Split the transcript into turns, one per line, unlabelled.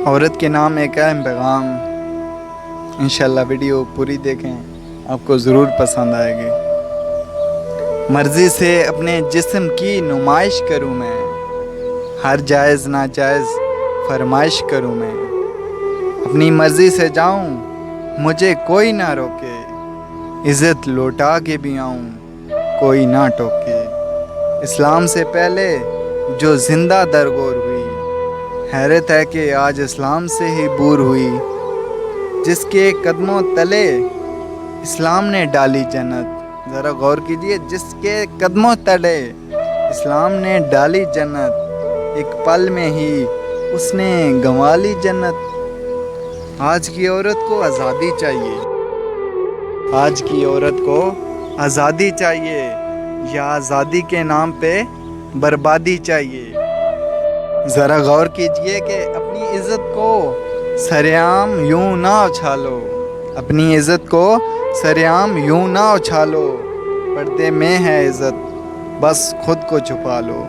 عورت کے نام ایک اہم پیغام۔ انشاءاللہ ویڈیو پوری دیکھیں، آپ کو ضرور پسند آئے گی۔ مرضی سے اپنے جسم کی نمائش کروں میں، ہر جائز ناجائز فرمائش کروں میں، اپنی مرضی سے جاؤں مجھے کوئی نہ روکے، عزت لوٹا کے بھی آؤں کوئی نہ ٹوکے۔ اسلام سے پہلے جو زندہ درگور ہوئی، حیرت ہے کہ آج اسلام سے ہی دور ہوئی۔ جس کے قدموں تلے اسلام نے ڈالی جنت، ذرا غور کیجئے، جس کے قدموں تلے اسلام نے ڈالی جنت، ایک پل میں ہی اس نے گنوا لی جنت۔ آج کی عورت کو آزادی چاہیے، آج کی عورت کو آزادی چاہیے، یا آزادی کے نام پہ بربادی چاہیے؟ ذرا غور کیجئے کہ اپنی عزت کو سر عام یوں نہ اچھالو، اپنی عزت کو سر عام یوں نہ اچھالو، پردے میں ہے عزت بس خود کو چھپا لو۔